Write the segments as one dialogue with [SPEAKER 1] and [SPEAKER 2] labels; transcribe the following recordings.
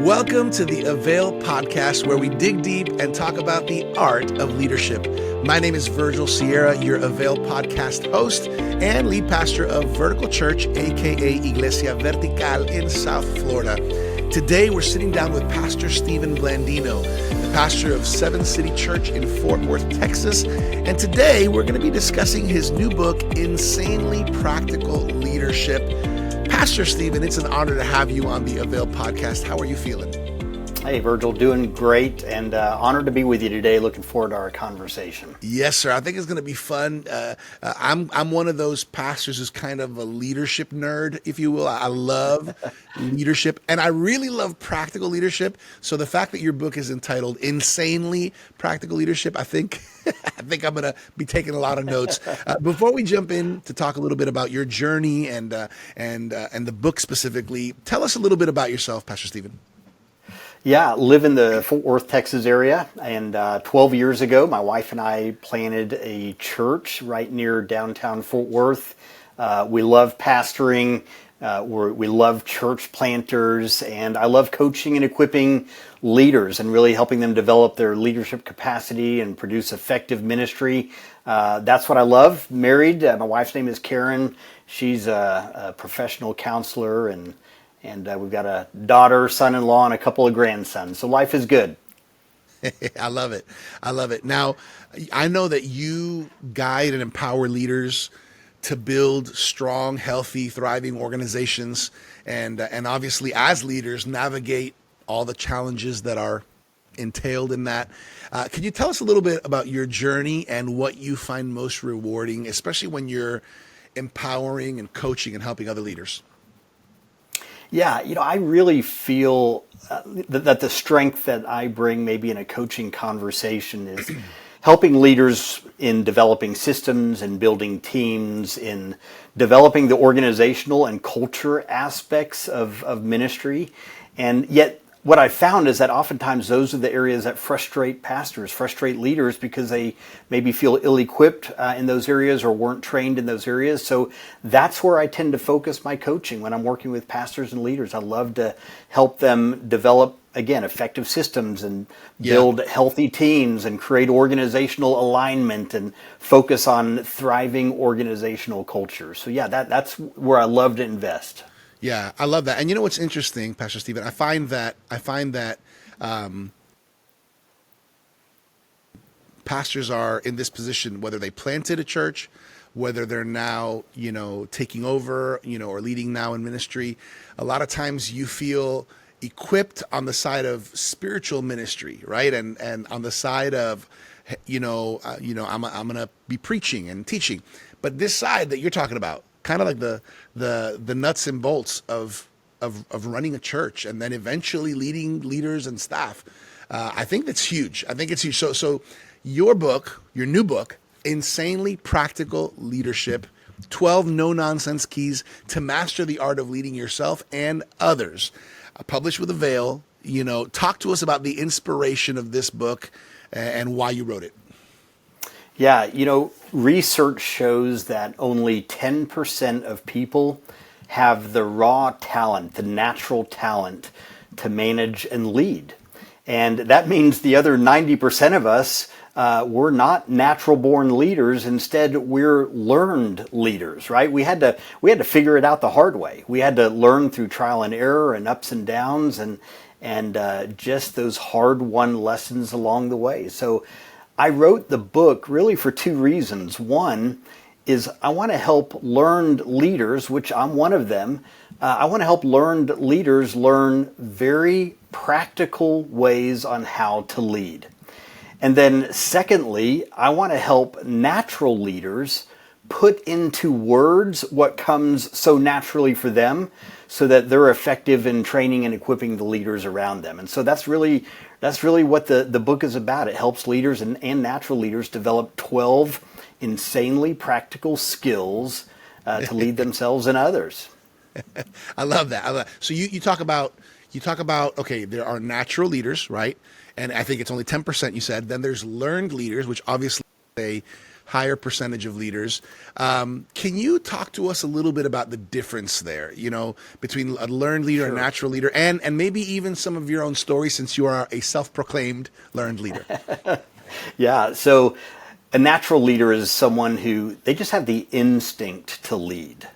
[SPEAKER 1] Welcome to the AVAIL Podcast, where we dig deep and talk about the art of leadership. My name is Virgil Sierra, your AVAIL Podcast host and lead pastor of Vertical Church, aka Iglesia Vertical in South Florida. Today, we're sitting down with Pastor Stephen Blandino, the pastor of Seven City Church in Fort Worth, Texas. And today, we're going to be discussing his new book, Insanely Practical Leadership. Pastor Stephen, it's an honor to have you on the AVAIL Podcast. How are you feeling?
[SPEAKER 2] Hey, Virgil, doing great and honored to be with you today. Looking forward to our conversation.
[SPEAKER 1] Yes, sir. I think it's going to be fun. I'm one of those pastors who's kind of a leadership nerd, if you will. I love leadership, and I really love practical leadership. So the fact that your book is entitled "Insanely Practical Leadership," I think I'm going to be taking a lot of notes. Before we jump in to talk a little bit about your journey and the book specifically, tell us a little bit about yourself, Pastor Stephen.
[SPEAKER 2] Yeah, live in the Fort Worth, Texas area, and 12 years ago, my wife and I planted a church right near downtown Fort Worth. We love pastoring, we love church planters, and I love coaching and equipping leaders and really helping them develop their leadership capacity and produce effective ministry. That's what I love. Married, my wife's name is Karen. She's a professional counselor, and we've got a daughter, son-in-law, and a couple of grandsons. So life is good.
[SPEAKER 1] I love it. I love it. Now, I know that you guide and empower leaders to build strong, healthy, thriving organizations, and obviously as leaders navigate all the challenges that are entailed in that. Can you tell us a little bit about your journey and what you find most rewarding, especially when you're empowering and coaching and helping other leaders?
[SPEAKER 2] Yeah, I really feel that the strength that I bring maybe in a coaching conversation is helping leaders in developing systems and building teams, in developing the organizational and culture aspects of ministry. And yet what I found is that oftentimes those are the areas that frustrate pastors, frustrate leaders, because they maybe feel ill-equipped in those areas or weren't trained in those areas. So that's where I tend to focus my coaching when I'm working with pastors and leaders. I love to help them develop, again, effective systems and build healthy teams and create organizational alignment and focus on thriving organizational culture. So yeah, that's where I love to invest.
[SPEAKER 1] Yeah, I love that. And you know what's interesting, Pastor Stephen? I find that pastors are in this position, whether they planted a church, whether they're now, taking over, or leading now in ministry. A lot of times you feel equipped on the side of spiritual ministry, right? And on the side of, I'm going to be preaching and teaching. But this side that you're talking about, kind of like the nuts and bolts of running a church and then eventually leading leaders and staff. I think that's huge. I think it's huge. So your book, your new book, Insanely Practical Leadership, 12 no-nonsense keys to master the art of leading yourself and others, published with AVAIL. Talk to us about the inspiration of this book and why you wrote it.
[SPEAKER 2] Yeah, research shows that only 10% of people have the raw talent, the natural talent to manage and lead. And that means the other 90% of us, we're not natural born leaders. Instead, we're learned leaders, right? We had to figure it out the hard way. We had to learn through trial and error and ups and downs and just those hard-won lessons along the way. So I wrote the book really for two reasons. One is I want to help learned leaders, which I'm one of them. I want to help learned leaders learn very practical ways on how to lead. And then secondly, I want to help natural leaders put into words what comes so naturally for them so that they're effective in training and equipping the leaders around them. And so that's really what the book is about. It helps leaders and natural leaders develop 12 insanely practical skills to lead themselves and others.
[SPEAKER 1] I love that. So you talk about, okay, there are natural leaders, right? And I think it's only 10%, you said. Then there's learned leaders, which obviously higher percentage of leaders. Can you talk to us a little bit about the difference there, between a learned leader,
[SPEAKER 2] Sure.
[SPEAKER 1] a natural leader, and maybe even some of your own story, since you are a self-proclaimed learned leader?
[SPEAKER 2] Yeah. So a natural leader is someone who they just have the instinct to lead.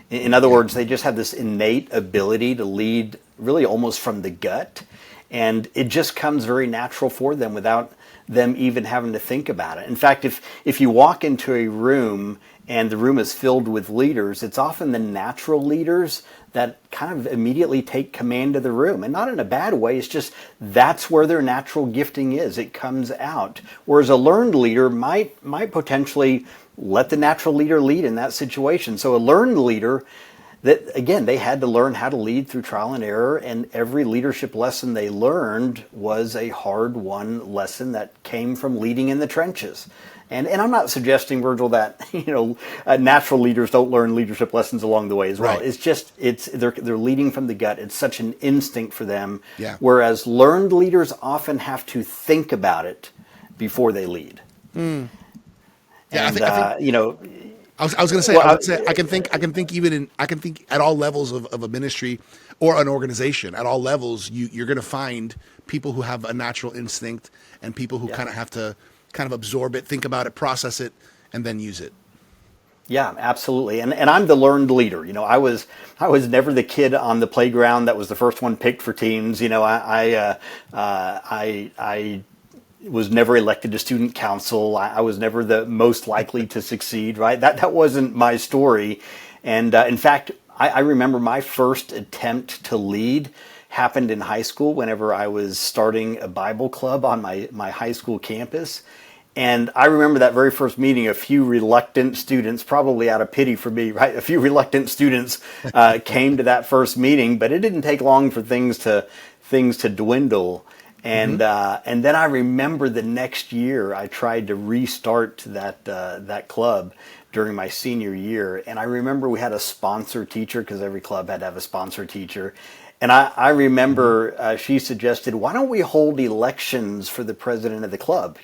[SPEAKER 2] In other words, they just have this innate ability to lead really almost from the gut. And it just comes very natural for them without them even having to think about it. In fact, if you walk into a room and the room is filled with leaders, it's often the natural leaders that kind of immediately take command of the room. And not in a bad way, it's just that's where their natural gifting is. It comes out. Whereas a learned leader might potentially let the natural leader lead in that situation. So a learned leader, that again, they had to learn how to lead through trial and error, and every leadership lesson they learned was a hard-won lesson that came from leading in the trenches. And I'm not suggesting, Virgil, that natural leaders don't learn leadership lessons along the way as well.
[SPEAKER 1] Right.
[SPEAKER 2] It's just they're leading from the gut. It's such an instinct for them.
[SPEAKER 1] Yeah.
[SPEAKER 2] Whereas learned leaders often have to think about it before they lead.
[SPEAKER 1] Yeah,
[SPEAKER 2] And
[SPEAKER 1] I was going to say,
[SPEAKER 2] Well,
[SPEAKER 1] I would say I can think at all levels of a ministry or an organization. At all levels, you're going to find people who have a natural instinct and people who kind of have to kind of absorb it, think about it, process it, and then use it.
[SPEAKER 2] Yeah, absolutely. And I'm the learned leader. I was never the kid on the playground that was the first one picked for teams. I was never elected to student council. I was never the most likely to succeed, right? That wasn't my story. And in fact, I remember my first attempt to lead happened in high school whenever I was starting a Bible club on my high school campus. And I remember that very first meeting, a few reluctant students, probably out of pity for me, right? A few reluctant students came to that first meeting, but it didn't take long for things to dwindle. And then I remember the next year I tried to restart that club during my senior year. And I remember we had a sponsor teacher, because every club had to have a sponsor teacher. And I remember she suggested, why don't we hold elections for the president of the club,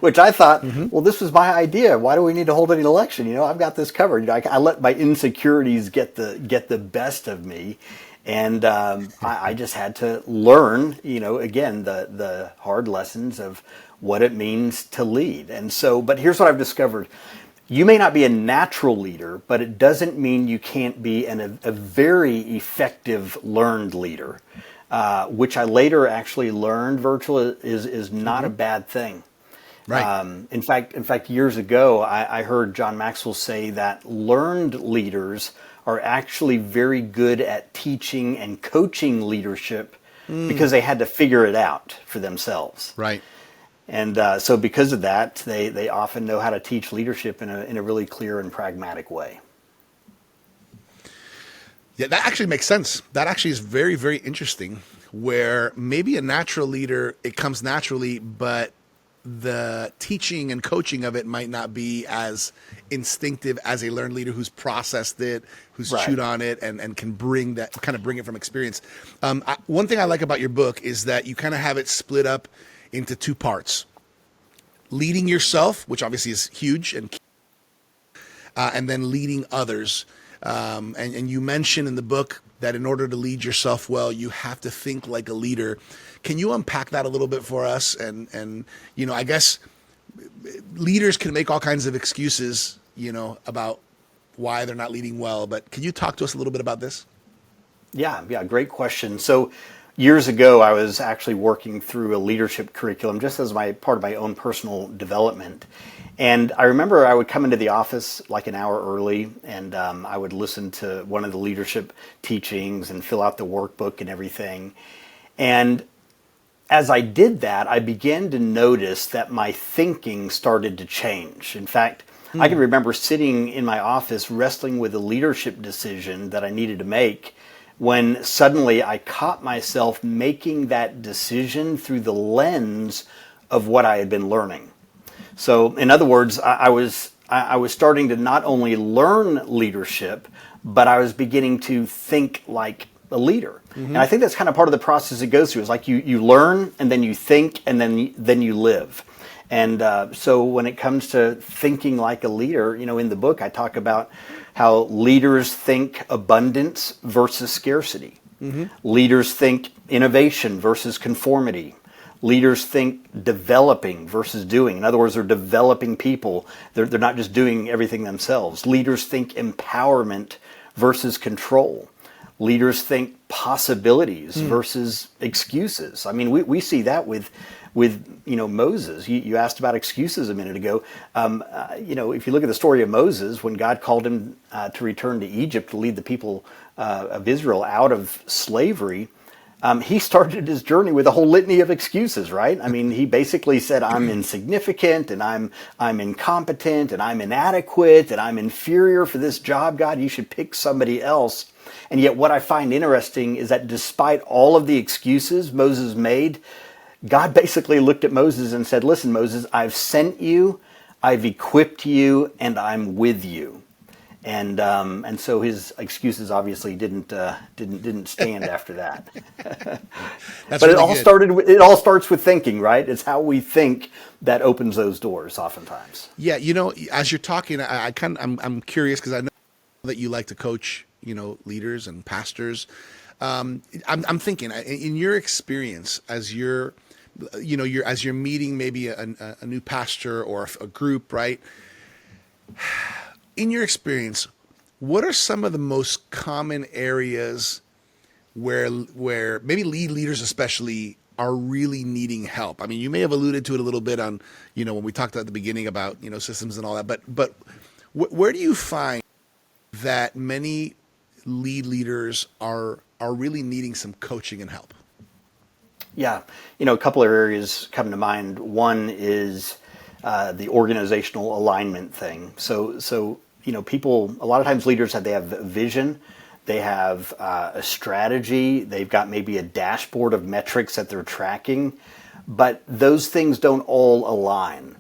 [SPEAKER 2] which I thought, well, this was my idea. Why do we need to hold an election? I've got this covered. I let my insecurities get the best of me. And I just had to learn, again, the hard lessons of what it means to lead. And so, but here's what I've discovered. You may not be a natural leader, but it doesn't mean you can't be a very effective learned leader, which I later actually learned, Virgil, is not a bad thing.
[SPEAKER 1] Right.
[SPEAKER 2] In fact, years ago, I heard John Maxwell say that learned leaders are actually very good at teaching and coaching leadership because they had to figure it out for themselves.
[SPEAKER 1] Right.
[SPEAKER 2] And so because of that, they often know how to teach leadership in a really clear and pragmatic way.
[SPEAKER 1] Yeah, that actually makes sense. That actually is very, very interesting, where maybe a natural leader, it comes naturally, but the teaching and coaching of it might not be as instinctive as a learned leader who's processed it, who's
[SPEAKER 2] Right.
[SPEAKER 1] chewed on it, and can bring it from experience. One thing I like about your book is that you kind of have it split up into two parts: leading yourself, which obviously is huge, and then leading others. And you mention in the book that in order to lead yourself well, you have to think like a leader. Can you unpack that a little bit for us? And I guess leaders can make all kinds of excuses, about why they're not leading well. But can you talk to us a little bit about this?
[SPEAKER 2] Yeah, great question. So years ago, I was actually working through a leadership curriculum just as part of my own personal development. And I remember I would come into the office like an hour early, and I would listen to one of the leadership teachings and fill out the workbook and everything. And as I did that, I began to notice that my thinking started to change. In fact, I can remember sitting in my office wrestling with a leadership decision that I needed to make, when suddenly I caught myself making that decision through the lens of what I had been learning. So, in other words, I was starting to not only learn leadership, but I was beginning to think like a leader. And I think that's kind of part of the process it goes through. It's like you learn, and then you think, and then you live. And so when it comes to thinking like a leader, in the book I talk about how leaders think abundance versus scarcity. Leaders think innovation versus conformity. Leaders think developing versus doing. In other words, they're developing people. They're not just doing everything themselves. Leaders think empowerment versus control. Leaders think possibilities versus excuses. I mean, we see that with Moses. You asked about excuses a minute ago. If you look at the story of Moses, when God called him to return to Egypt to lead the people of Israel out of slavery, he started his journey with a whole litany of excuses, right? I mean, he basically said, I'm insignificant, and I'm incompetent, and I'm inadequate, and I'm inferior for this job. God, you should pick somebody else. And yet what I find interesting is that despite all of the excuses Moses made, God basically looked at Moses and said, listen, Moses, I've sent you, I've equipped you, and I'm with you. And so his excuses obviously didn't stand after that.
[SPEAKER 1] That's
[SPEAKER 2] But
[SPEAKER 1] really good.
[SPEAKER 2] it all starts with thinking, right? It's how we think that opens those doors oftentimes.
[SPEAKER 1] Yeah, as you're talking, I'm curious because I know that you like to coach, leaders and pastors. I'm thinking, in your experience, as you're meeting maybe a new pastor or a group, right? In your experience, what are some of the most common areas where maybe leaders especially are really needing help? I mean, you may have alluded to it a little bit on, when we talked at the beginning about, systems and all that, but where do you find that many leaders are really needing some coaching and help?
[SPEAKER 2] Yeah, a couple of areas come to mind. One is the organizational alignment thing. So people, a lot of times leaders they have a vision, they have a strategy, they've got maybe a dashboard of metrics that they're tracking, but those things don't all align.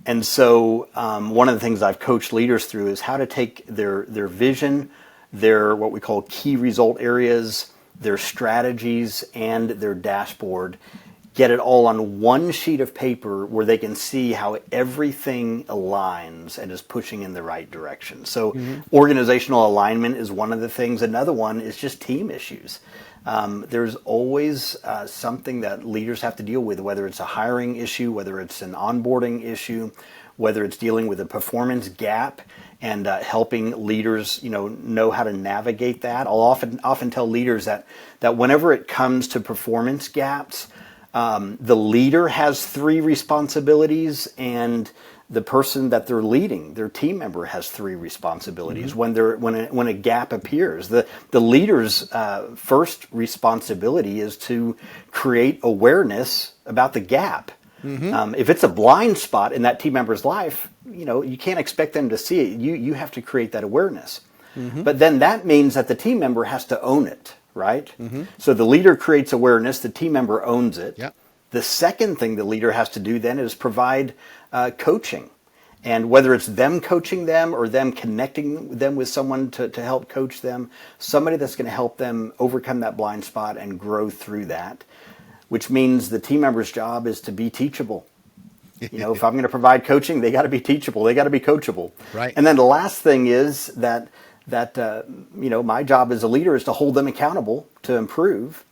[SPEAKER 2] And so one of the things I've coached leaders through is how to take their vision, their what we call key result areas, their strategies, and their dashboard, get it all on one sheet of paper where they can see how everything aligns and is pushing in the right direction. So organizational alignment is one of the things. Another one is just team issues. There's always something that leaders have to deal with, whether it's a hiring issue, whether it's an onboarding issue, whether it's dealing with a performance gap and helping leaders, know how to navigate that. I'll often tell leaders that whenever it comes to performance gaps, the leader has 3 responsibilities, and the person that they're leading, their team member, has 3 responsibilities when a gap appears. The leader's first responsibility is to create awareness about the gap. If it's a blind spot in that team member's life, you can't expect them to see it. You have to create that awareness. But then that means that the team member has to own it. Right? So the leader creates awareness, the team member owns it.
[SPEAKER 1] Yep.
[SPEAKER 2] The second thing the leader has to do then is provide coaching. And whether it's them coaching them or them connecting them with someone to help coach them, somebody that's going to help them overcome that blind spot and grow through that, which means the team member's job is to be teachable. If I'm going to provide coaching, they got to be teachable. They got to be coachable.
[SPEAKER 1] Right.
[SPEAKER 2] And then the last thing is that my job as a leader is to hold them accountable to improve,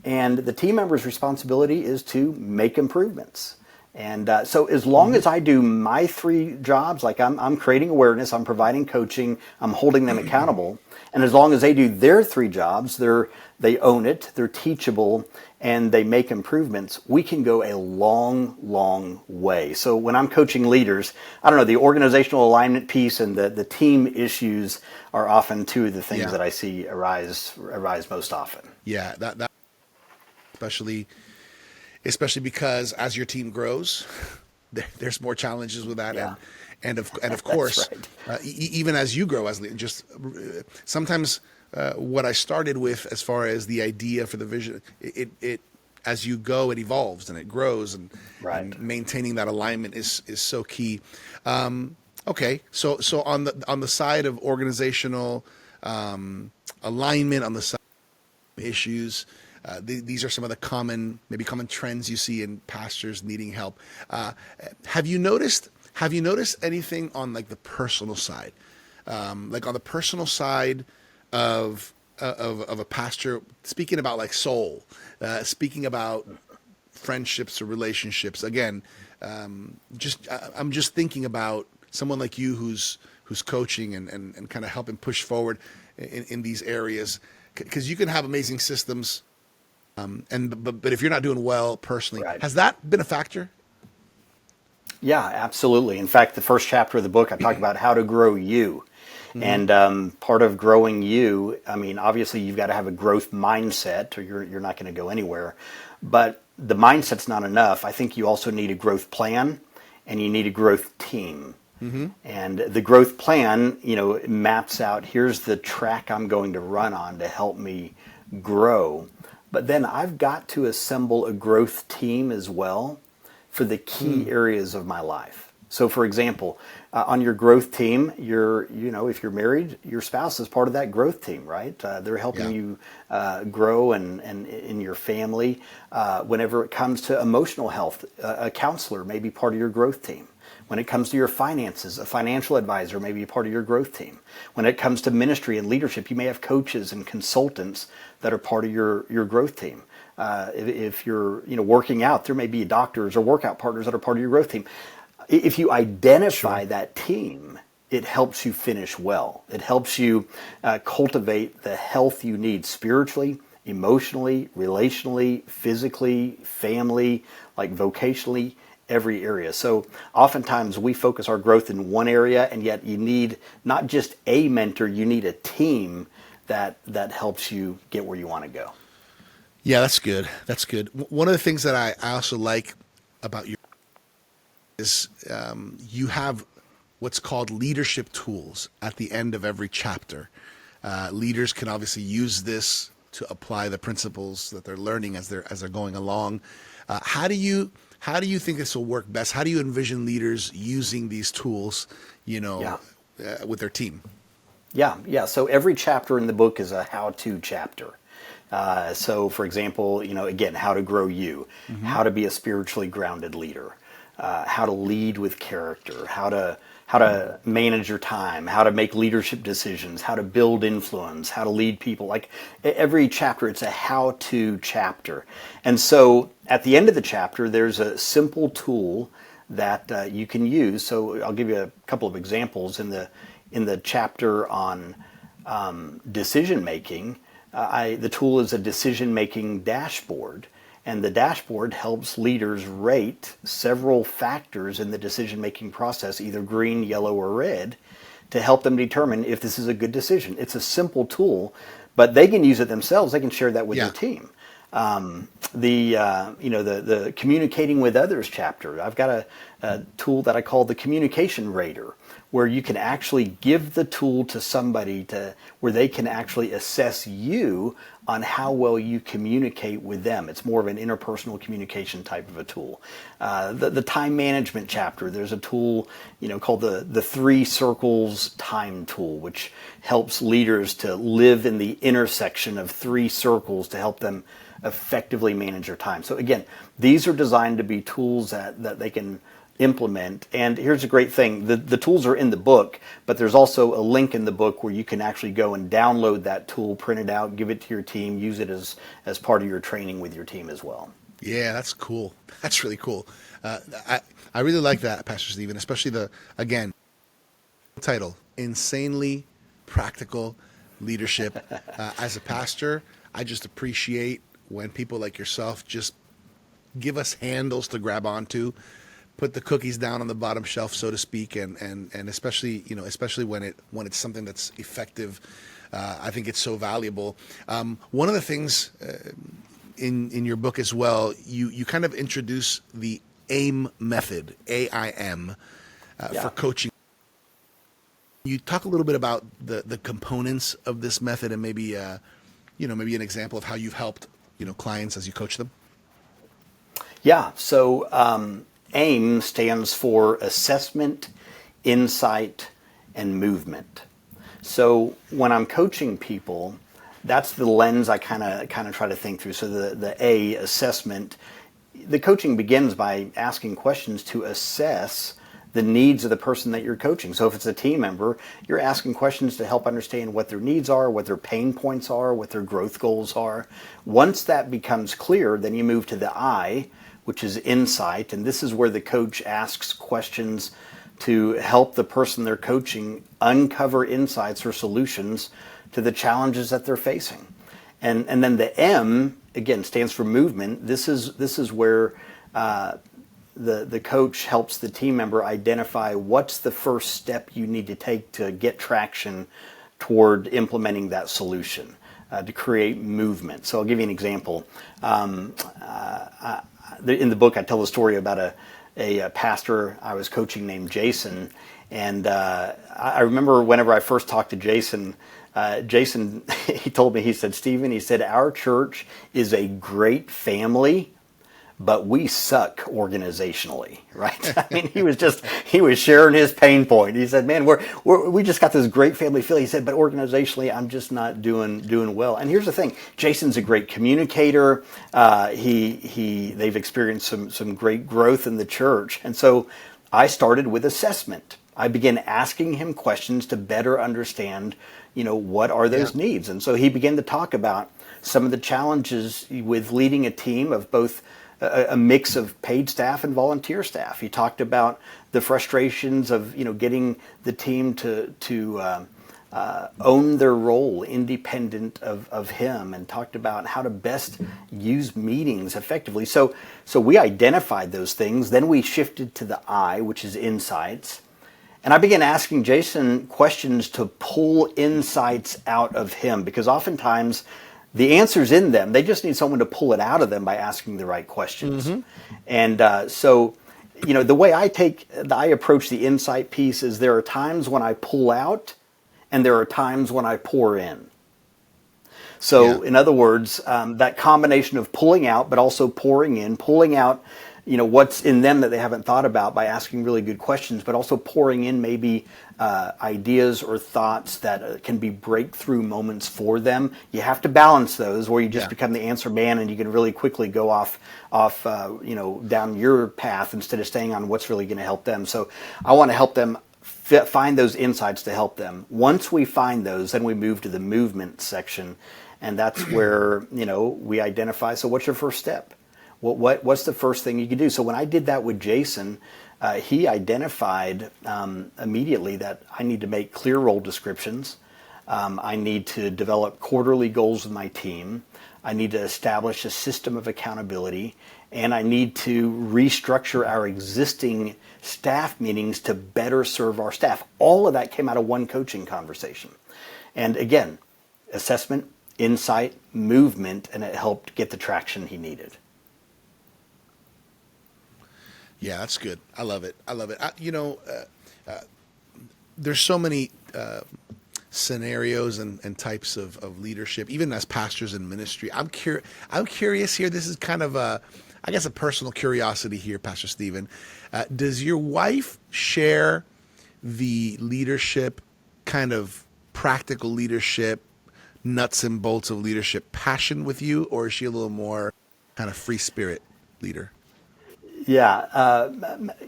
[SPEAKER 2] and the team member's responsibility is to make improvements. And so as long as I do my 3 jobs, like I'm creating awareness, I'm providing coaching, I'm holding them accountable, and as long as they do their 3 jobs, they own it, they're teachable, and they make improvements, we can go a long, long way. So when I'm coaching leaders, I don't know, the organizational alignment piece and the team issues are often 2 of the things that I see arise most often.
[SPEAKER 1] Yeah, that especially because as your team grows, there's more challenges with that.
[SPEAKER 2] Yeah.
[SPEAKER 1] And of course,
[SPEAKER 2] right.
[SPEAKER 1] Even as you grow as just sometimes what I started with as far as the idea for the vision, it as you go, it evolves and it grows, and maintaining that alignment is so key. Okay, so on the side of organizational alignment, on the side of issues, these are some of the common trends you see in pastors needing help. Have you noticed anything on like the personal side, like on the personal side of a pastor, speaking about like soul, speaking about friendships or relationships? Again, I'm just thinking about someone like you who's coaching and kind of helping push forward in these areas, because you can have amazing systems, but if you're not doing well personally,
[SPEAKER 2] Right.
[SPEAKER 1] has that been a factor?
[SPEAKER 2] Yeah, absolutely. In fact, the first chapter of the book, I talk about how to grow you. And part of growing you, I mean, obviously you've got to have a growth mindset or you're not going to go anywhere. But the mindset's not enough. I think you also need a growth plan and you need a growth team. And the growth plan, maps out, here's the track I'm going to run on to help me grow. But then I've got to assemble a growth team as well for the key areas of my life. So for example, on your growth team, if you're married, your spouse is part of that growth team, right? They're helping you grow and in your family. Whenever it comes to emotional health, a counselor may be part of your growth team. When it comes to your finances, a financial advisor may be a part of your growth team. When it comes to ministry and leadership, you may have coaches and consultants that are part of your growth team. If you're working out, there may be doctors or workout partners that are part of your growth team. If you identify that team, it helps you finish well. It helps you cultivate the health you need spiritually, emotionally, relationally, physically, family, like vocationally, every area. So oftentimes we focus our growth in one area, and yet you need not just a mentor, you need a team that helps you get where you want to go.
[SPEAKER 1] Yeah, that's good. That's good. One of the things that I also like about you is you have what's called leadership tools at the end of every chapter. Leaders can obviously use this to apply the principles that they're learning as they're going along. How do you think this will work best? How do you envision leaders using these tools, with their team?
[SPEAKER 2] Yeah. So every chapter in the book is a how-to chapter. So, for example, again, how to grow you, how to be a spiritually grounded leader, how to lead with character, how to manage your time, how to make leadership decisions, how to build influence, how to lead people. Like every chapter, it's a how-to chapter. And so at the end of the chapter, there's a simple tool that you can use. So I'll give you a couple of examples in the chapter on decision making. The tool is a decision-making dashboard, and the dashboard helps leaders rate several factors in the decision-making process, either green, yellow, or red, to help them determine if this is a good decision. It's a simple tool, but they can use it themselves. They can share that with their team. The communicating with others chapter, I've got a tool that I call the communication rater, where you can actually give the tool to somebody where they can actually assess you on how well you communicate with them. It's more of an interpersonal communication type of a tool. The time management chapter, there's a tool called the 3 circles time tool, which helps leaders to live in the intersection of 3 circles to help them effectively manage their time. So again, these are designed to be tools that they can implement. And here's a great thing. The tools are in the book, but there's also a link in the book where you can actually go and download that tool, print it out, give it to your team, use it as part of your training with your team as well.
[SPEAKER 1] Yeah, that's cool. That's really cool. I really like that, Pastor Stephen, especially the title, Insanely Practical Leadership. As a pastor, I just appreciate when people like yourself just give us handles to grab onto, put the cookies down on the bottom shelf, so to speak, and especially when it's something that's effective. I think it's so valuable. One of the things in your book as well, you kind of introduce the AIM method, AIM, for coaching. You talk a little bit about the components of this method and maybe maybe an example of how you've helped clients as you coach them.
[SPEAKER 2] Yeah. So AIM stands for Assessment, Insight, and Movement. So when I'm coaching people, that's the lens I kind of try to think through. So the A, assessment, the coaching begins by asking questions to assess the needs of the person that you're coaching. So if it's a team member, you're asking questions to help understand what their needs are, what their pain points are, what their growth goals are. Once that becomes clear, then you move to the I, which is insight. And this is where the coach asks questions to help the person they're coaching uncover insights or solutions to the challenges that they're facing. And then the M, again, stands for movement. This is where the coach helps the team member identify what's the first step you need to take to get traction toward implementing that solution, to create movement. So I'll give you an example. In the book, I tell the story about a pastor I was coaching named Jason. And I remember whenever I first talked to Jason, he told me, he said, Stephen, he said, our church is a great family, but we suck organizationally, right? I mean, he was sharing his pain point. He said, man, we just got this great family feel. He said, but organizationally, I'm just not doing well. And here's the thing, Jason's a great communicator. They've experienced some great growth in the church. And so I started with assessment. I began asking him questions to better understand, what are those needs? And so he began to talk about some of the challenges with leading a team of both a mix of paid staff and volunteer staff. He talked about the frustrations of, getting the team to own their role independent of him, and talked about how to best use meetings effectively. So we identified those things. Then we shifted to the I, which is insights. And I began asking Jason questions to pull insights out of him, because oftentimes the answer's in them. They just need someone to pull it out of them by asking the right questions. Mm-hmm. And so the way I approach the insight piece is there are times when I pull out and there are times when I pour in. So in other words, that combination of pulling out but also pouring in, pulling out what's in them that they haven't thought about by asking really good questions, but also pouring in maybe ideas or thoughts that can be breakthrough moments for them. You have to balance those, where you just become the answer man and you can really quickly go off down your path instead of staying on what's really going to help them. So I want to help them find those insights to help them. Once we find those, then we move to the movement section, and that's where we identify. So what's your first step? What's the first thing you can do? So when I did that with Jason, he identified immediately that I need to make clear role descriptions. I need to develop quarterly goals with my team. I need to establish a system of accountability. And I need to restructure our existing staff meetings to better serve our staff. All of that came out of one coaching conversation. And again, assessment, insight, movement, and it helped get the traction he needed.
[SPEAKER 1] Yeah, that's good. I love it. There's so many scenarios and types of leadership, even as pastors in ministry. I'm curious here. This is kind of a personal curiosity here, Pastor Stephen. Does your wife share the leadership, kind of practical leadership, nuts and bolts of leadership passion with you, or is she a little more kind of free spirit leader?
[SPEAKER 2] Yeah,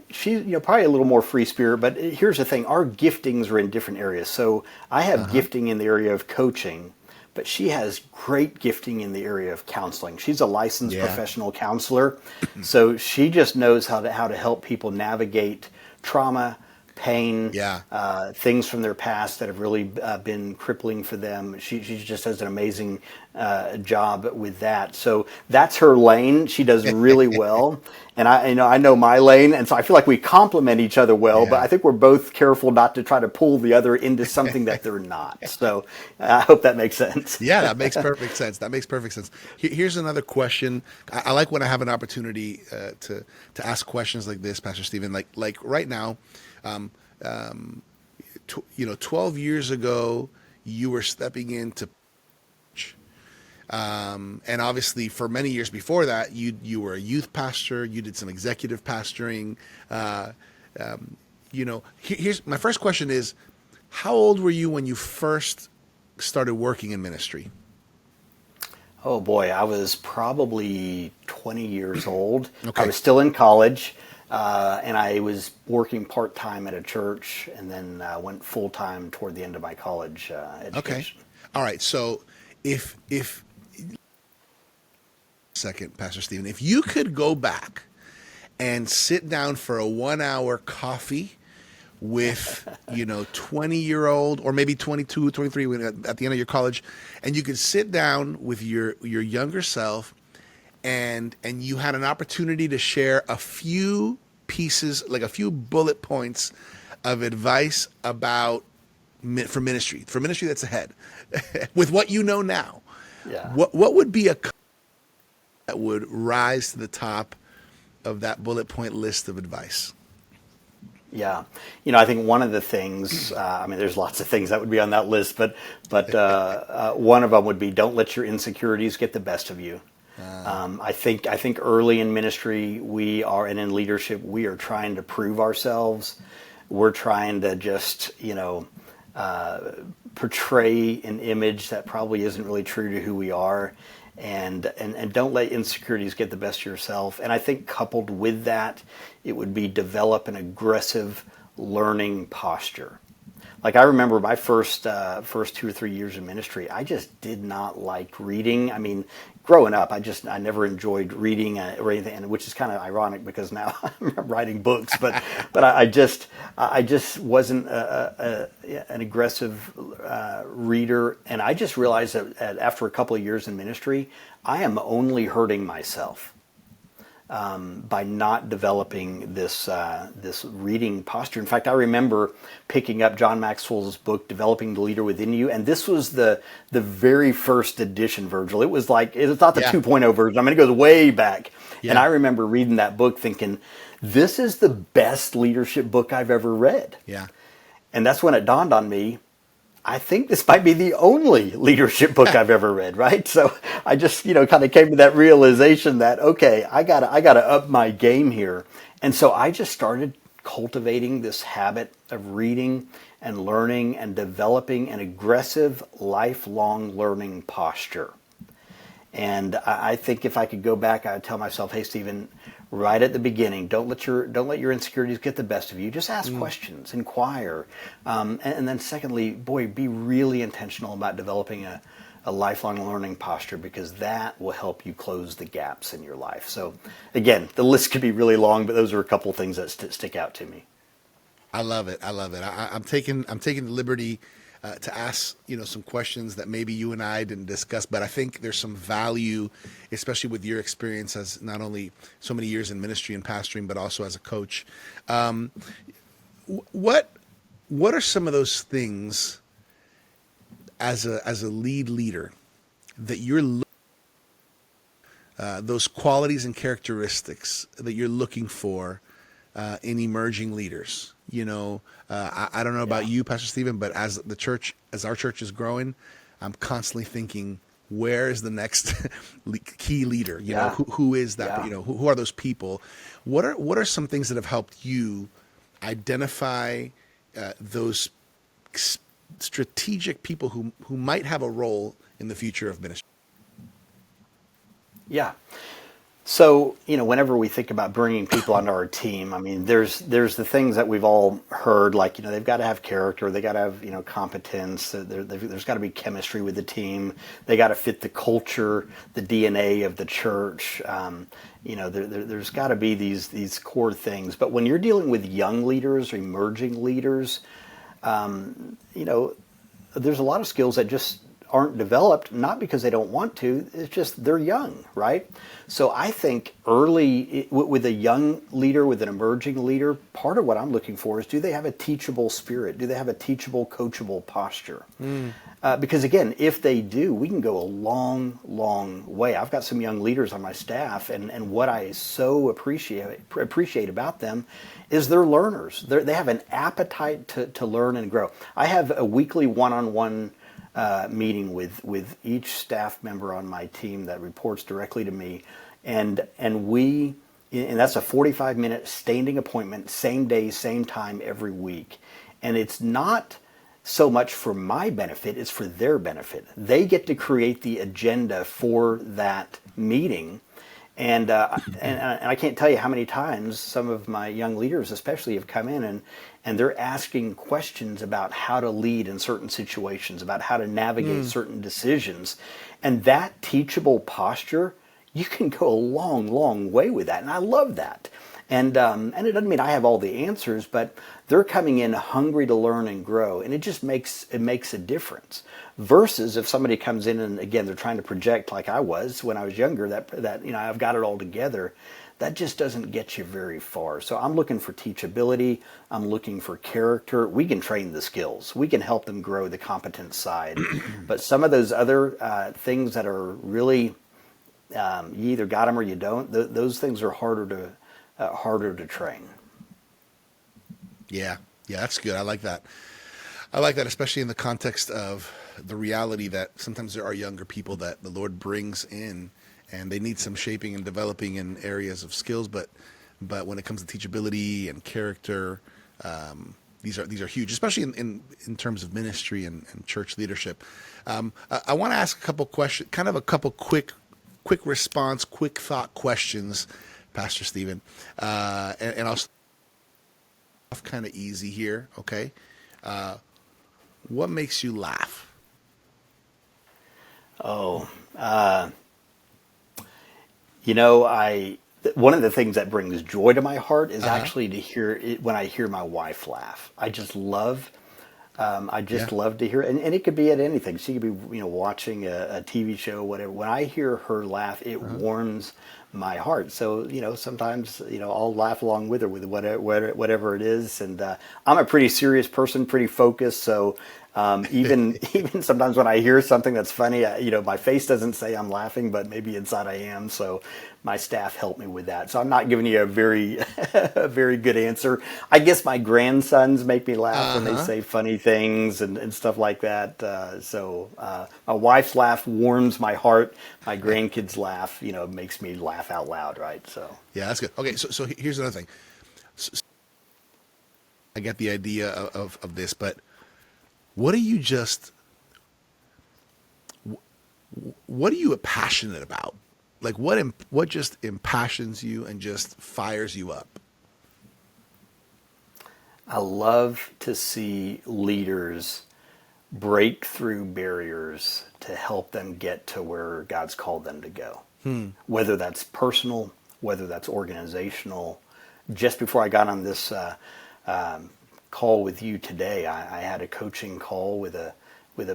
[SPEAKER 2] she's probably a little more free spirit, but here's the thing, our giftings are in different areas. So I have gifting in the area of coaching, but she has great gifting in the area of counseling. She's a licensed professional counselor, so she just knows how to help people navigate trauma, pain, things from their past that have really been crippling for them. She just does an amazing job with that. So that's her lane. She does really well. And I know my lane, and so I feel like we complement each other well, but I think we're both careful not to try to pull the other into something that they're not. So I hope that makes sense.
[SPEAKER 1] Yeah, that makes perfect sense. Here's another question. I like when I have an opportunity to ask questions like this, Pastor Stephen. Like right now, 12 years ago, you were stepping into and obviously for many years before that, you were a youth pastor, you did some executive pastoring. Here's my first question is, how old were you when you first started working in ministry?
[SPEAKER 2] Oh boy, I was probably 20 years old. I
[SPEAKER 1] Okay.
[SPEAKER 2] was still in college, and I was working part time at a church, and then went full time toward the end of my college
[SPEAKER 1] Okay.
[SPEAKER 2] education.
[SPEAKER 1] All right. So if second, Pastor Stephen, if you could go back and sit down for a 1 hour coffee with 20-year-old or maybe 22, 23 at the end of your college, and you could sit down with your younger self, and you had an opportunity to share a few pieces, like a few bullet points of advice about for ministry that's ahead, with what you know now,
[SPEAKER 2] Yeah.
[SPEAKER 1] what would be a that would rise to the top of that bullet point list of advice?
[SPEAKER 2] Yeah, I think one of the things, I mean, there's lots of things that would be on that list, but one of them would be don't let your insecurities get the best of you. I think early in ministry we are, and in leadership we are trying to prove ourselves. We're trying to just portray an image that probably isn't really true to who we are, and don't let insecurities get the best of yourself. And I think coupled with that, it would be develop an aggressive learning posture. Like I remember my first 2 or 3 years in ministry, I just did not like reading. I mean, growing up, I never enjoyed reading or anything, and which is kind of ironic because now I'm writing books. But I just wasn't an aggressive reader, and I just realized that after a couple of years in ministry, I am only hurting myself by not developing this reading posture. In fact, I remember picking up John Maxwell's book, Developing the Leader Within You, and this was the very first edition, Virgil. It was not the
[SPEAKER 1] Yeah.
[SPEAKER 2] 2.0 version. I mean, it goes way back. And
[SPEAKER 1] Yeah.
[SPEAKER 2] I remember reading that book thinking, this is the best leadership book I've ever read.
[SPEAKER 1] Yeah.
[SPEAKER 2] And that's when it dawned on me, I think this might be the only leadership book I've ever read, right? So I just, kind of came to that realization that, okay, I gotta up my game here. And so I just started cultivating this habit of reading and learning and developing an aggressive, lifelong learning posture. And I think if I could go back, I would tell myself, hey, Stephen, right at the beginning, don't let your insecurities get the best of you. Just ask questions, inquire. And then secondly, boy, be really intentional about developing a lifelong learning posture, because that will help you close the gaps in your life. So again, the list could be really long, but those are a couple of things that stick out to me.
[SPEAKER 1] I love it. I love it. I'm taking the liberty to ask some questions that maybe you and I didn't discuss, but I think there's some value, especially with your experience as not only so many years in ministry and pastoring, but also as a coach. What what are some of those things as a lead leader that those qualities and characteristics that you're looking for in emerging leaders? I don't know about
[SPEAKER 2] Yeah.
[SPEAKER 1] you, Pastor Stephen, but as our church is growing, I'm constantly thinking, where is the next key leader?
[SPEAKER 2] Yeah.
[SPEAKER 1] Who is that?
[SPEAKER 2] Yeah.
[SPEAKER 1] Who are those people? What are some things that have helped you identify those strategic people who might have a role in the future of ministry?
[SPEAKER 2] Yeah. So, whenever we think about bringing people onto our team, I mean, there's the things that we've all heard, like, they've got to have character, they got to have, competence, there's got to be chemistry with the team, they got to fit the culture, the DNA of the church, there's got to be these core things. But when you're dealing with young leaders or emerging leaders, there's a lot of skills that just aren't developed, not because they don't want to, it's just they're young, right? So I think early with a young leader, with an emerging leader, part of what I'm looking for is, do they have a teachable spirit? Do they have a teachable, coachable posture? Because again, if they do, we can go a long, long way. I've got some young leaders on my staff, and what I so appreciate about them is they're learners. They have an appetite to learn and grow. I have a weekly one-on-one meeting with each staff member on my team that reports directly to me, and that's a 45-minute standing appointment, same day, same time every week. And it's not so much for my benefit, it's for their benefit. They get to create the agenda for that meeting. And I can't tell you how many times some of my young leaders especially have come in and they're asking questions about how to lead in certain situations, about how to navigate certain decisions. And that teachable posture, you can go a long, long way with that. And I love that. And it doesn't mean I have all the answers, but they're coming in hungry to learn and grow, and it just makes a difference. Versus if somebody comes in and again they're trying to project like I was when I was younger, that I've got it all together. That just doesn't get you very far. So I'm looking for teachability. I'm looking for character. We can train the skills. We can help them grow the competence side. But some of those other things that are really you either got them or you don't. Those things are harder to train.
[SPEAKER 1] Yeah, that's good. I like that. Especially in the context of the reality that sometimes there are younger people that the Lord brings in, and they need some shaping and developing in areas of skills. But when it comes to teachability and character, these are huge, especially in terms of ministry and church leadership. I want to ask a couple questions, kind of a couple quick response, quick thought questions, Pastor Stephen, and I'll start off kind of easy here. Okay, what makes you laugh?
[SPEAKER 2] Oh, one of the things that brings joy to my heart is actually to hear it when I hear my wife laugh. I just love to hear it. And it could be at anything. She could be, watching a TV show, whatever. When I hear her laugh, it warms my heart. So, sometimes, I'll laugh along with her with whatever it is. And I'm a pretty serious person, pretty focused. So even sometimes when I hear something that's funny, my face doesn't say I'm laughing, but maybe inside I am. So my staff helped me with that. So I'm not giving you a very a very good answer. I guess my grandsons make me laugh when they say funny things and stuff like that. So my wife's laugh warms my heart. My grandkids' laugh, makes me laugh out loud, right? So
[SPEAKER 1] Yeah, that's good. Okay, so here's another thing. So I get the idea of this, but what are you passionate about? Like what just impassions you and just fires you up?
[SPEAKER 2] I love to see leaders break through barriers to help them get to where God's called them to go. Whether that's personal, whether that's organizational. Just before I got on this call with you today, I had a coaching call with a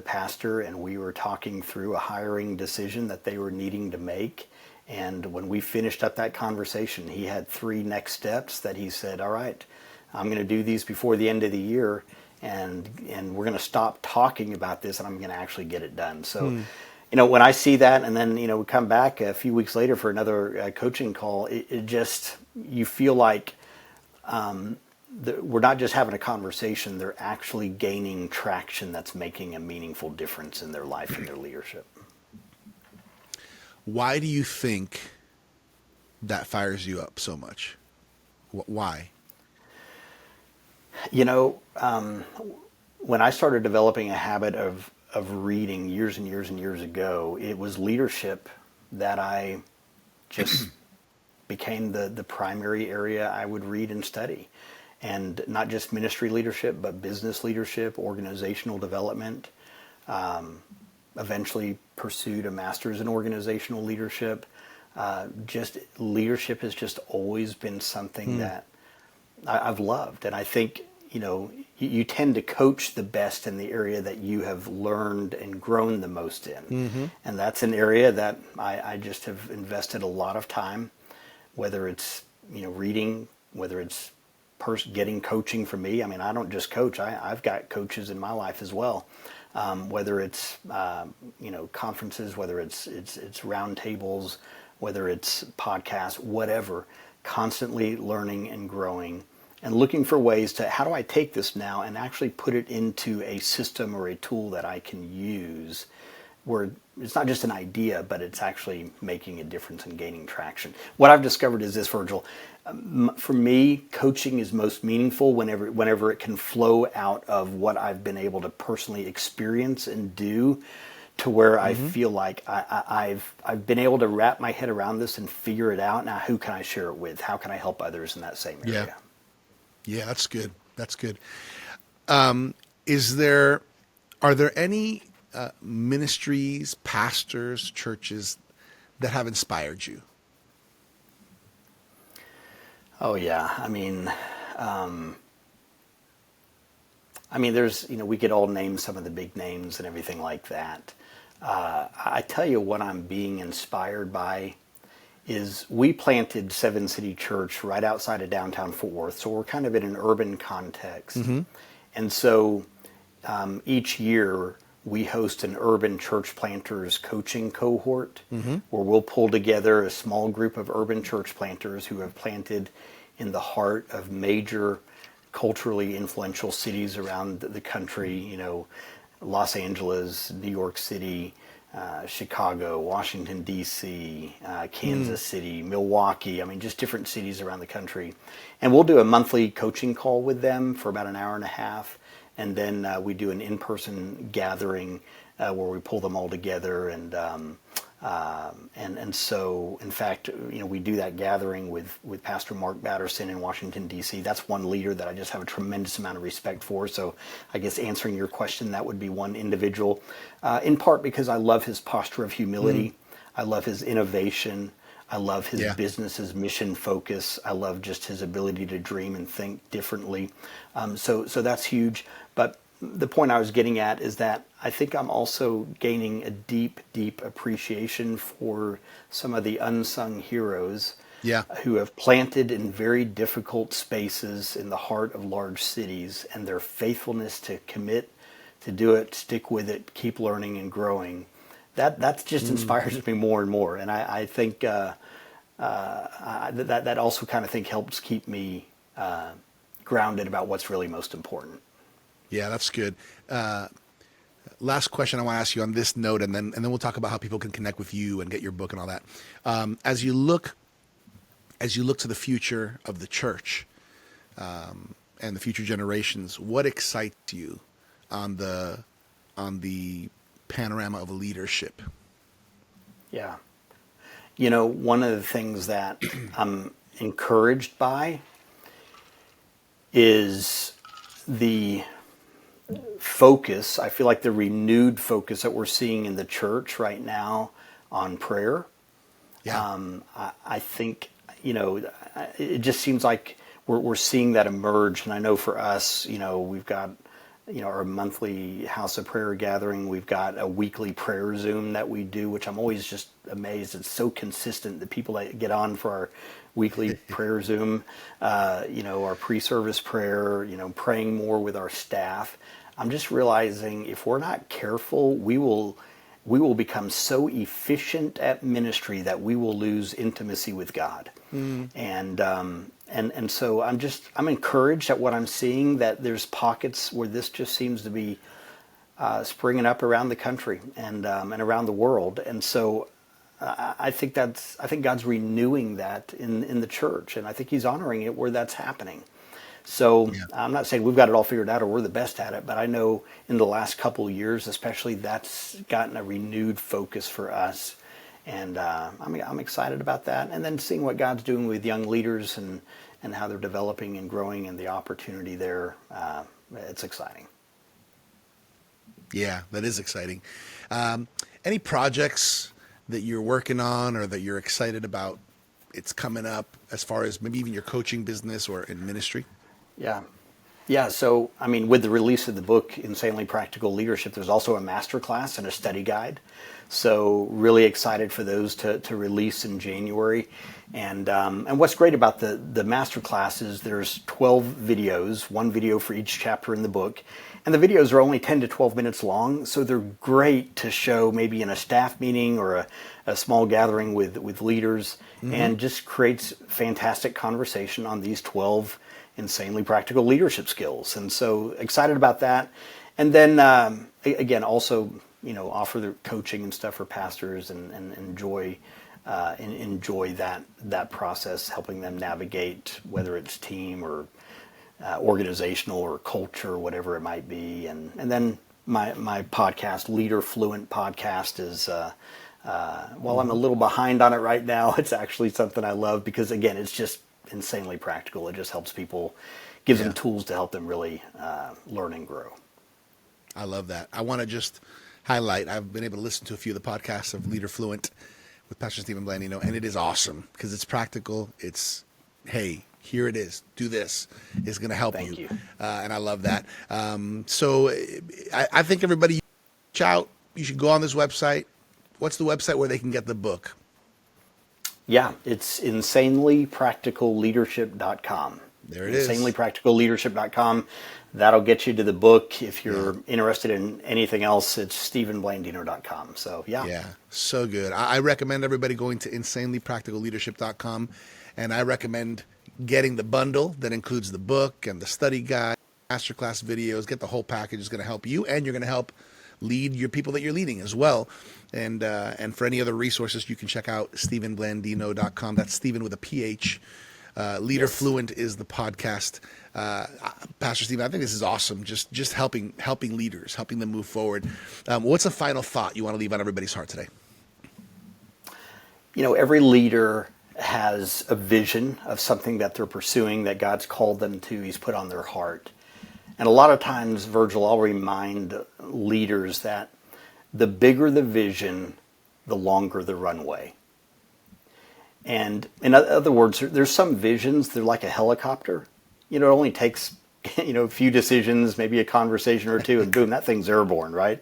[SPEAKER 2] pastor, and we were talking through a hiring decision that they were needing to make. And when we finished up that conversation, he had 3 next steps that he said, all right, I'm going to do these before the end of the year, and we're going to stop talking about this, and I'm going to actually get it done. So, when I see that, and then, we come back a few weeks later for another coaching call, it just, you feel like we're not just having a conversation, they're actually gaining traction that's making a meaningful difference in their life and their leadership.
[SPEAKER 1] Why do you think that fires you up so much? Why?
[SPEAKER 2] When I started developing a habit of reading years and years and years ago, it was leadership that I just became the primary area I would read and study. And not just ministry leadership, but business leadership, organizational development. Eventually pursued a master's in organizational leadership. Just leadership has just always been something that I've loved. And I think, you tend to coach the best in the area that you have learned and grown the most in. And that's an area that I just have invested a lot of time, whether it's, reading, whether it's getting coaching from me. I mean, I don't just coach. I've got coaches in my life as well. Whether it's conferences, whether it's roundtables, whether it's podcasts, whatever, constantly learning and growing and looking for ways to, how do I take this now and actually put it into a system or a tool that I can use where it's not just an idea, but it's actually making a difference and gaining traction. What I've discovered is this, Virgil. For me, coaching is most meaningful whenever it can flow out of what I've been able to personally experience and do, to where I feel like I've been able to wrap my head around this and figure it out. Now, who can I share it with? How can I help others in that same area?
[SPEAKER 1] Yeah, that's good. That's good. Are there any ministries, pastors, churches that have inspired you?
[SPEAKER 2] Oh yeah. There's, we could all name some of the big names and everything like that. I tell you what I'm being inspired by is we planted Seven City Church right outside of downtown Fort Worth. So we're kind of in an urban context. And so each year we host an urban church planters coaching cohort where we'll pull together a small group of urban church planters who have planted in the heart of major culturally influential cities around the country, Los Angeles, New York City, Chicago, Washington, D.C., Kansas City, Milwaukee, just different cities around the country. And we'll do a monthly coaching call with them for about an hour and a half. And then we do an in-person gathering where we pull them all together. And so, in fact, we do that gathering with Pastor Mark Batterson in Washington, D.C. That's one leader that I just have a tremendous amount of respect for. So I guess answering your question, that would be one individual, in part because I love his posture of humility. I love his innovation. I love his business, his mission focus. I love just his ability to dream and think differently. So that's huge. But the point I was getting at is that I think I'm also gaining a deep, deep appreciation for some of the unsung heroes who have planted in very difficult spaces in the heart of large cities, and their faithfulness to commit to do it, stick with it, keep learning and growing. That just inspires me more and more. And I think that also kind of helps keep me grounded about what's really most important.
[SPEAKER 1] Yeah, that's good. Last question I want to ask you on this note, and then we'll talk about how people can connect with you and get your book and all that. As you look to the future of the church and the future generations, what excites you on the panorama of leadership?
[SPEAKER 2] Yeah, one of the things that I'm encouraged by is the focus. I feel like the renewed focus that we're seeing in the church right now on prayer. I think, it just seems like we're seeing that emerge. And I know for us, we've got, our monthly House of Prayer gathering. We've got a weekly prayer Zoom that we do, which I'm always just amazed. It's so consistent. The people that get on for our weekly prayer Zoom, our pre-service prayer, praying more with our staff. I'm just realizing if we're not careful, we will become so efficient at ministry that we will lose intimacy with God. And so I'm encouraged at what I'm seeing, that there's pockets where this just seems to be springing up around the country and around the world. And so I think God's renewing that in the church, and I think He's honoring it where that's happening. So I'm not saying we've got it all figured out or we're the best at it, but I know in the last couple of years, especially, that's gotten a renewed focus for us. And I'm excited about that. And then seeing what God's doing with young leaders and how they're developing and growing and the opportunity there, it's exciting.
[SPEAKER 1] Yeah, that is exciting. Any projects that you're working on or that you're excited about, it's coming up, as far as maybe even your coaching business or in ministry?
[SPEAKER 2] Yeah. So, with the release of the book, Insanely Practical Leadership, there's also a masterclass and a study guide. So really excited for those to release in January. And what's great about the masterclass is there's 12 videos, one video for each chapter in the book. And the videos are only 10 to 12 minutes long, so they're great to show maybe in a staff meeting or a small gathering with leaders, and just creates fantastic conversation on these 12 insanely practical leadership skills. And so excited about that. And then, again, also offer the coaching and stuff for pastors and enjoy that process, helping them navigate whether it's team or organizational or culture, whatever it might be. And then my podcast, Leader Fluent Podcast, is while I'm a little behind on it right now, it's actually something I love because, again, it's just insanely practical. It just helps people, gives them tools to help them really learn and grow.
[SPEAKER 1] I love that. I want to just highlight, I've been able to listen to a few of the podcasts of Leader Fluent with Pastor Stephen Blandino, and it is awesome because it's practical. It's, hey, here it is. Do this. It's going to help
[SPEAKER 2] Thank you.
[SPEAKER 1] And I love that. So I think everybody, reach out. You should go on this website. What's the website where they can get the book?
[SPEAKER 2] Yeah, it's insanelypracticalleadership.com.
[SPEAKER 1] There it is.
[SPEAKER 2] Insanelypracticalleadership.com. That'll get you to the book. If you're interested in anything else, it's stephenblandino.com. So, yeah.
[SPEAKER 1] Yeah, so good. I recommend everybody going to insanelypracticalleadership.com, and I recommend getting the bundle that includes the book and the study guide, masterclass videos. Get the whole package. It's going to help you, and you're going to help lead your people that you're leading as well. And for any other resources, you can check out stephenblandino.com. That's Stephen with a PH. Leader Fluent is the podcast. Pastor Stephen, I think this is awesome. Just helping leaders, helping them move forward. What's a final thought you want to leave on everybody's heart today?
[SPEAKER 2] Every leader has a vision of something that they're pursuing that God's called them to, He's put on their heart. And a lot of times, Virgil, I'll remind leaders that the bigger the vision, the longer the runway. And in other words, there's some visions, they're like a helicopter. It only takes, a few decisions, maybe a conversation or two, and boom, that thing's airborne, right?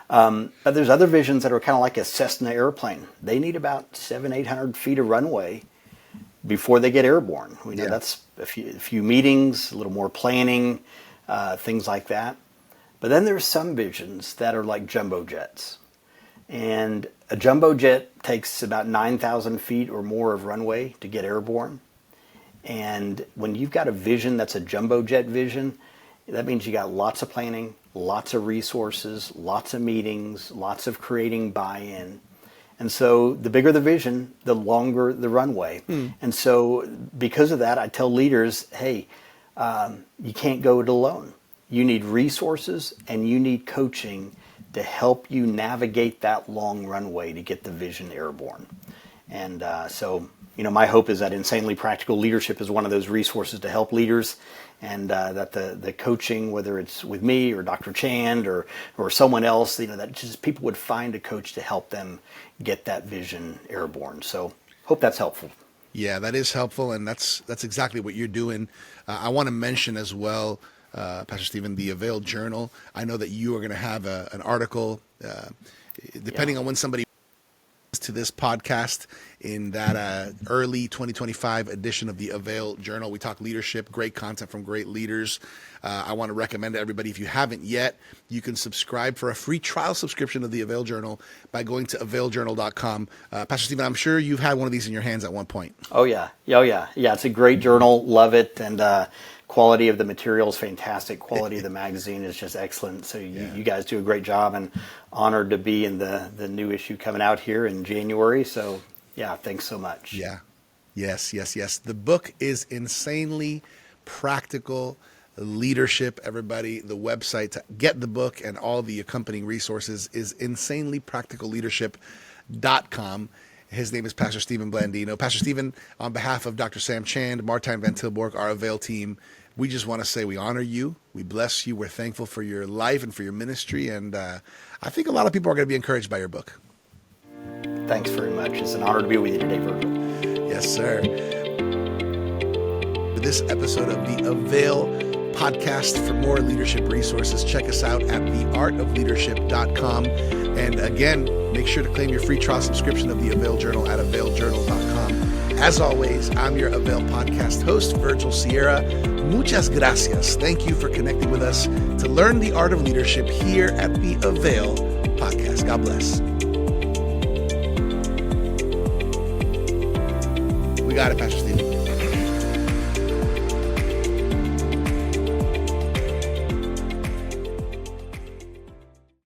[SPEAKER 2] But there's other visions that are kind of like a Cessna airplane. They need about 700-800 feet of runway before they get airborne. We know that's a few meetings, a little more planning, things like that. But then there's some visions that are like jumbo jets. And a jumbo jet takes about 9,000 feet or more of runway to get airborne. And when you've got a vision that's a jumbo jet vision, that means you got lots of planning, lots of resources, lots of meetings, lots of creating buy-in. And so the bigger the vision, the longer the runway. And so because of that, I tell leaders, hey, you can't go it alone. You need resources and you need coaching to help you navigate that long runway to get the vision airborne. And so, my hope is that Insanely Practical Leadership is one of those resources to help leaders, and that the coaching, whether it's with me or Dr. Chand or someone else, that just people would find a coach to help them get that vision airborne. So hope that's helpful.
[SPEAKER 1] Yeah, that is helpful, and that's exactly what you're doing. I want to mention as well, Pastor Stephen, the AVAIL Journal. I know that you are going to have an article, depending on when somebody to this podcast, in that early 2025 edition of the AVAIL Journal. We talk leadership, great content from great leaders. I want to recommend to everybody, if you haven't yet, you can subscribe for a free trial subscription of the AVAIL Journal by going to availjournal.com. Pastor Stephen, I'm sure you've had one of these in your hands at one point.
[SPEAKER 2] Oh, yeah. Yeah, it's a great journal. Love it. And quality of the material is fantastic. Quality of the magazine is just excellent. So you guys do a great job, and honored to be in the new issue coming out here in January. So, yeah, thanks so much.
[SPEAKER 1] Yeah. Yes. The book is Insanely Practical Leadership, everybody. The website to get the book and all the accompanying resources is insanelypracticalleadership.com. His name is Pastor Stephen Blandino. Pastor Stephen, on behalf of Dr. Sam Chand, Martijn Van Tilborg, our AVAIL team, we just want to say we honor you. We bless you. We're thankful for your life and for your ministry. And I think a lot of people are going to be encouraged by your book.
[SPEAKER 2] Thanks very much. It's an honor to be with you today, Virgil.
[SPEAKER 1] Yes, sir. For this episode of the AVAIL Podcast, for more leadership resources, check us out at theartofleadership.com. And again, make sure to claim your free trial subscription of the AVAIL Journal at availjournal.com. As always, I'm your AVAIL Podcast host, Virgil Sierra. Muchas gracias. Thank you for connecting with us to learn the art of leadership here at the AVAIL Podcast. God bless. We got it, Pastor Stephen.